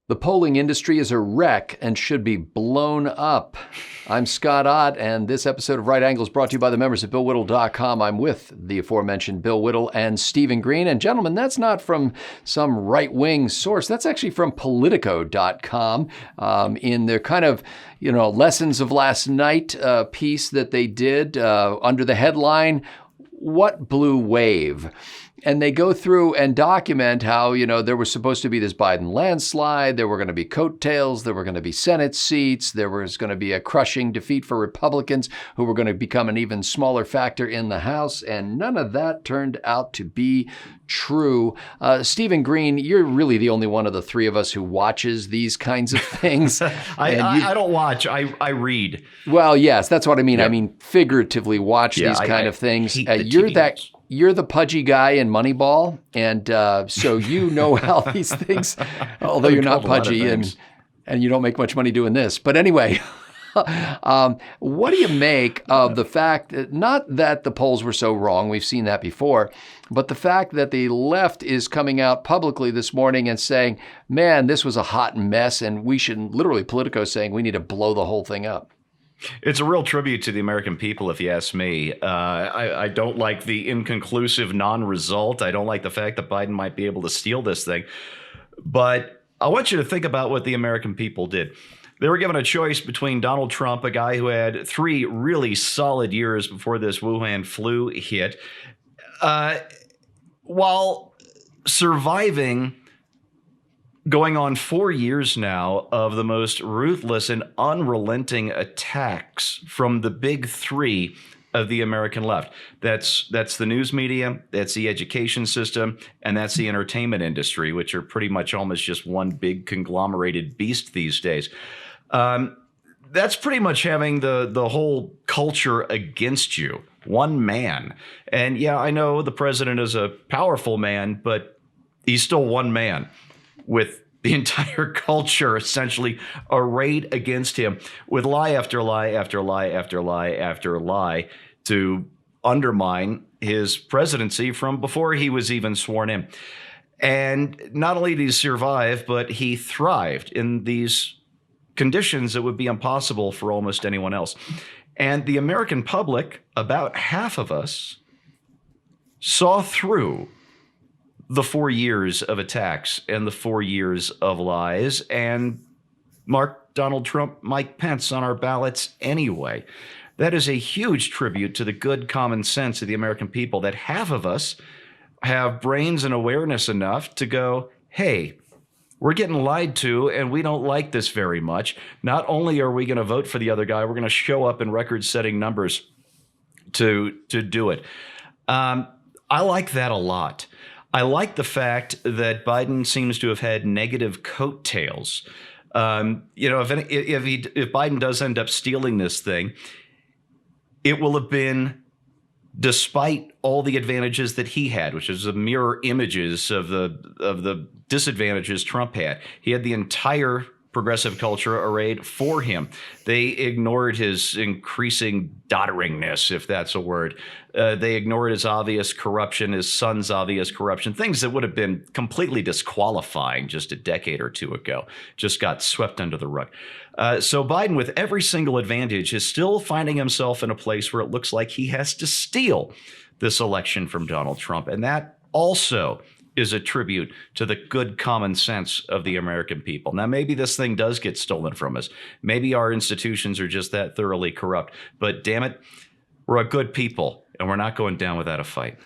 The polling industry is a wreck and should be blown up. I'm Scott Ott, and this episode of Right Angle is brought to you by the members at BillWhittle.com. I'm with the aforementioned Bill Whittle and Stephen Green. And gentlemen, that's not from some right-wing source. That's actually from Politico.com in their kind of, lessons of last night piece that they did under the headline, What Blue Wave? And they go through and document how, there was supposed to be this Biden landslide. There were going to be coattails. There were going to be Senate seats. There was going to be a crushing defeat for Republicans who were going to become an even smaller factor in the House. And none of that turned out to be true. Stephen Green, you're really the only one of the three of us who watches these kinds of things. I don't watch. I read. Well, yes, that's what I mean. Yep. I mean, figuratively watch these kind of things. You're the pudgy guy in Moneyball, and so you know how these things, although you're not pudgy and you don't make much money doing this. But anyway, what do you make of the fact that, not that the polls were so wrong, we've seen that before, but the fact that the left is coming out publicly this morning and saying, man, this was a hot mess, and we should, literally Politico saying we need to blow the whole thing up? It's a real tribute to the American people, if you ask me. I don't like the inconclusive non-result. I don't like the fact that Biden might be able to steal this thing. But I want you to think about what the American people did. They were given a choice between Donald Trump, a guy who had 3 really solid years before this Wuhan flu hit, while surviving going on 4 years now of the most ruthless and unrelenting attacks from the big 3 of the American left. That's the news media, that's the education system, and that's the entertainment industry, which are pretty much almost just one big conglomerated beast these days. That's pretty much having the whole culture against you, one man. And yeah, I know the president is a powerful man, but he's still one man, with the entire culture essentially arrayed against him with lie after lie after lie after lie after lie to undermine his presidency from before he was even sworn in. And not only did he survive, but he thrived in these conditions that would be impossible for almost anyone else. And the American public, about half of us, saw through the 4 years of attacks and the 4 years of lies and marked Donald Trump, Mike Pence on our ballots anyway. That is a huge tribute to the good common sense of the American people, that half of us have brains and awareness enough to go, hey, we're getting lied to and we don't like this very much. Not only are we going to vote for the other guy, we're going to show up in record-setting numbers to do it. I like that a lot. I like the fact that Biden seems to have had negative coattails. If Biden does end up stealing this thing, it will have been despite all the advantages that he had, which is the mirror images of the disadvantages Trump had. He had the entire progressive culture arrayed for him. They ignored his increasing dodderingness, if that's a word. They ignored his obvious corruption, his son's obvious corruption, things that would have been completely disqualifying just a decade or two ago, just got swept under the rug. So Biden, with every single advantage, is still finding himself in a place where it looks like he has to steal this election from Donald Trump. And that also is a tribute to the good common sense of the American people. Now, maybe this thing does get stolen from us. Maybe our institutions are just that thoroughly corrupt. But damn it, we're a good people, and we're not going down without a fight.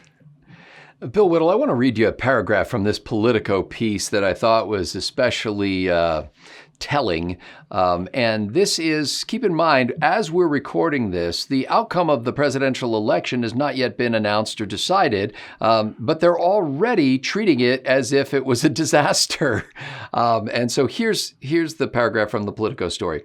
Bill Whittle, I want to read you a paragraph from this Politico piece that I thought was especially telling. And this is, keep in mind, as we're recording this, the outcome of the presidential election has not yet been announced or decided, but they're already treating it as if it was a disaster. And so here's the paragraph from the Politico story.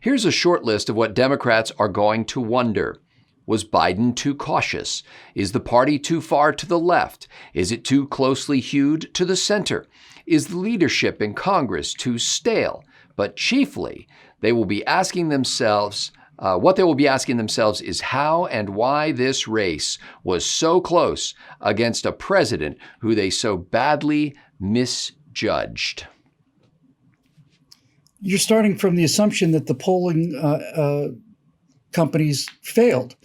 Here's a short list of what Democrats are going to wonder. Was Biden too cautious? Is the party too far to the left? Is it too closely hewed to the center? Is the leadership in Congress too stale? But chiefly, they will be asking themselves, what they will be asking themselves is how and why this race was so close against a president who they so badly misjudged. you're starting from the assumption that the polling companies failed.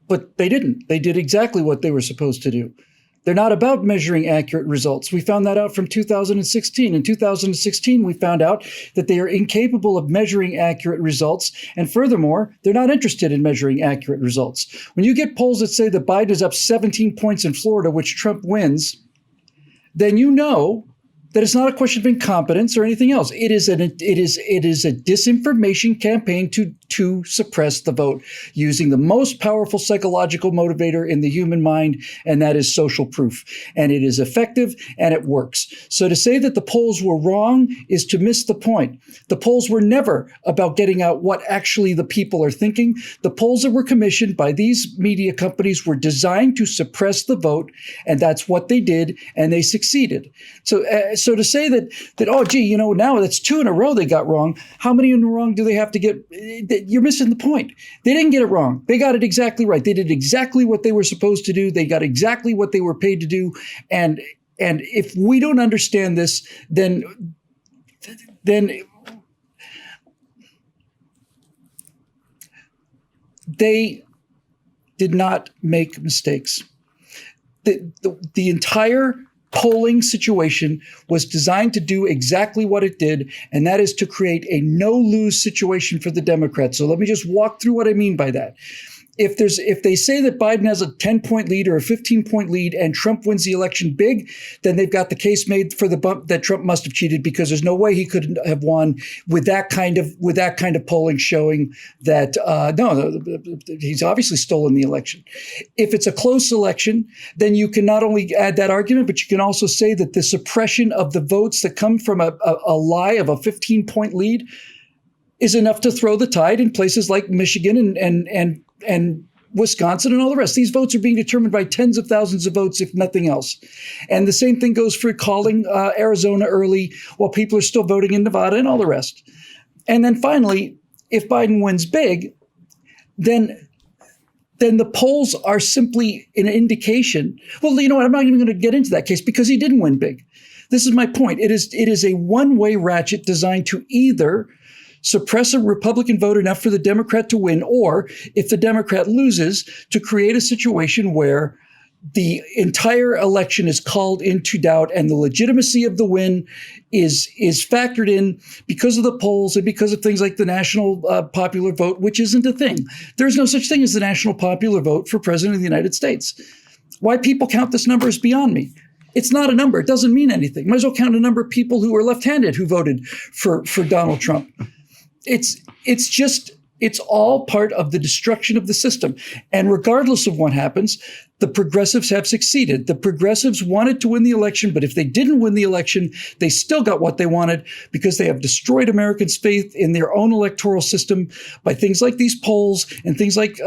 But they didn't. They did exactly what they were supposed to do. They're not about measuring accurate results. We found that out from 2016. In 2016, we found out that they are incapable of measuring accurate results. And furthermore, they're not interested in measuring accurate results. When you get polls that say that Biden is up 17 points in Florida, which Trump wins, then you know that it's not a question of incompetence or anything else. It is a disinformation campaign to suppress the vote using the most powerful psychological motivator in the human mind, and that is social proof. And it is effective and it works. So to say that the polls were wrong is to miss the point. The polls were never about getting out what actually the people are thinking. The polls that were commissioned by these media companies were designed to suppress the vote, and that's what they did, and they succeeded. So to say that oh gee, now that's 2 in a row they got wrong. How many in a row wrong do they have to get? You're missing the point. They didn't get it wrong. They got it exactly right. They did exactly what they were supposed to do. They got exactly what they were paid to do. And if we don't understand this, then they did not make mistakes. The entire polling situation was designed to do exactly what it did, and that is to create a no-lose situation for the Democrats. So let me just walk through what I mean by that. If they say that Biden has a 10-point lead or a 15-point lead and Trump wins the election big, then they've got the case made for the bump that Trump must have cheated, because there's no way he could have won with that kind of polling showing that he's obviously stolen the election. If it's a close election, then you can not only add that argument, but you can also say that the suppression of the votes that come from a lie of a 15-point lead is enough to throw the tide in places like Michigan and Wisconsin and all the rest. These votes are being determined by tens of thousands of votes, if nothing else. And the same thing goes for calling Arizona early while people are still voting in Nevada and all the rest. And then finally, if Biden wins big, then the polls are simply an indication. Well, you know what? I'm not even going to get into that case because he didn't win big. This is my point. It is a one-way ratchet designed to either suppress a Republican vote enough for the Democrat to win, or if the Democrat loses, to create a situation where the entire election is called into doubt and the legitimacy of the win is factored in because of the polls and because of things like the national popular vote, which isn't a thing. There's no such thing as the national popular vote for president of the United States. Why people count this number is beyond me. It's not a number. It doesn't mean anything. Might as well count a number of people who are left-handed who voted for Donald Trump. It's all part of the destruction of the system. And regardless of what happens, the progressives have succeeded. The progressives wanted to win the election, but if they didn't win the election, they still got what they wanted because they have destroyed Americans' faith in their own electoral system by things like these polls and things like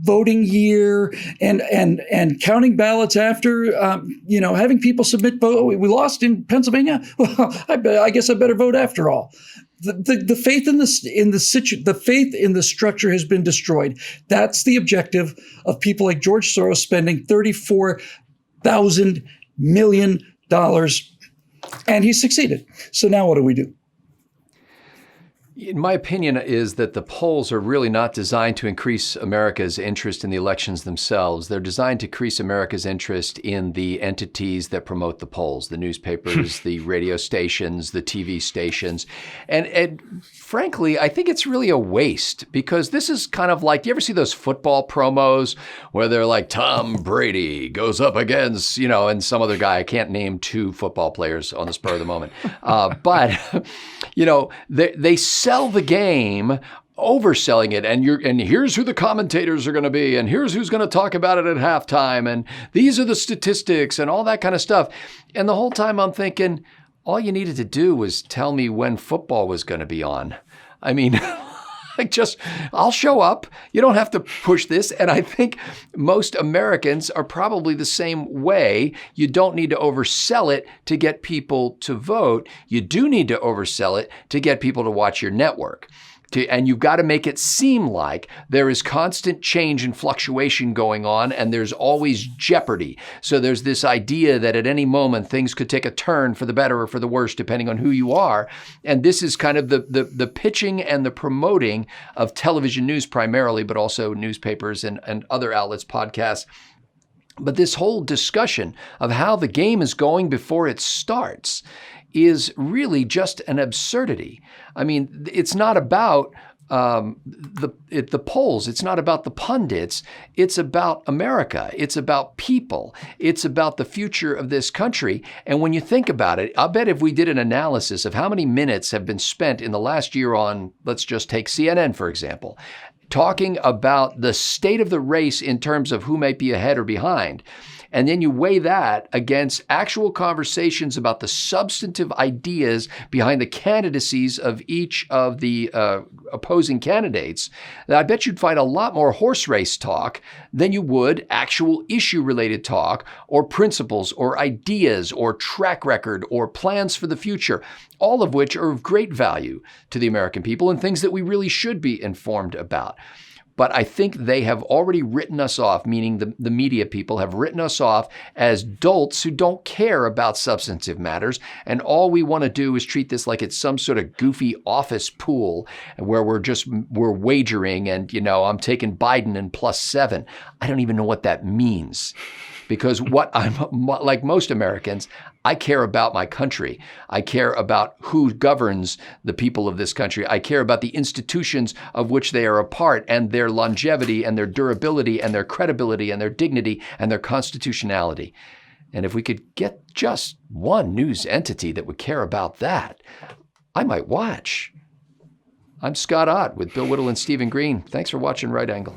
voting year and counting ballots after, having people submit vote. Oh, we lost in Pennsylvania. Well, I guess I better vote after all. The faith in the faith in the structure has been destroyed. That's the objective of people like George Soros spending $34,000 million, and he succeeded. So now what do we do? My opinion is that the polls are really not designed to increase America's interest in the elections themselves. They're designed to increase America's interest in the entities that promote the polls, the newspapers, the radio stations, the TV stations. And frankly, I think it's really a waste because this is kind of like, do you ever see those football promos where they're like, Tom Brady goes up against, and some other guy? I can't name 2 football players on the spur of the moment. But they sell the game, overselling it, and here's who the commentators are going to be, and here's who's going to talk about it at halftime, and these are the statistics and all that kind of stuff. And the whole time I'm thinking, all you needed to do was tell me when football was going to be on. I mean, I'll show up. You don't have to push this. And I think most Americans are probably the same way. You don't need to oversell it to get people to vote. You do need to oversell it to get people to watch your network. And you've got to make it seem like there is constant change and fluctuation going on, and there's always jeopardy. So there's this idea that at any moment things could take a turn for the better or for the worse, depending on who you are. And this is kind of the pitching and the promoting of television news primarily, but also newspapers and other outlets, podcasts. But this whole discussion of how the game is going before it starts is really just an absurdity. I mean, it's not about the polls. It's not about the pundits. It's about America. It's about people. It's about the future of this country. And when you think about it, I'll bet if we did an analysis of how many minutes have been spent in the last year on, let's just take CNN, for example, talking about the state of the race in terms of who might be ahead or behind, and then you weigh that against actual conversations about the substantive ideas behind the candidacies of each of the opposing candidates, I bet you'd find a lot more horse race talk than you would actual issue-related talk or principles or ideas or track record or plans for the future, all of which are of great value to the American people and things that we really should be informed about. But I think they have already written us off, meaning the media people have written us off as dolts who don't care about substantive matters. And all we want to do is treat this like it's some sort of goofy office pool where we're wagering and, I'm taking Biden and +7. I don't even know what that means. Because what I'm like most Americans, I care about my country. I care about who governs the people of this country. I care about the institutions of which they are a part and their longevity and their durability and their credibility and their dignity and their constitutionality. And if we could get just one news entity that would care about that, I might watch. I'm Scott Ott with Bill Whittle and Stephen Green. Thanks for watching Right Angle.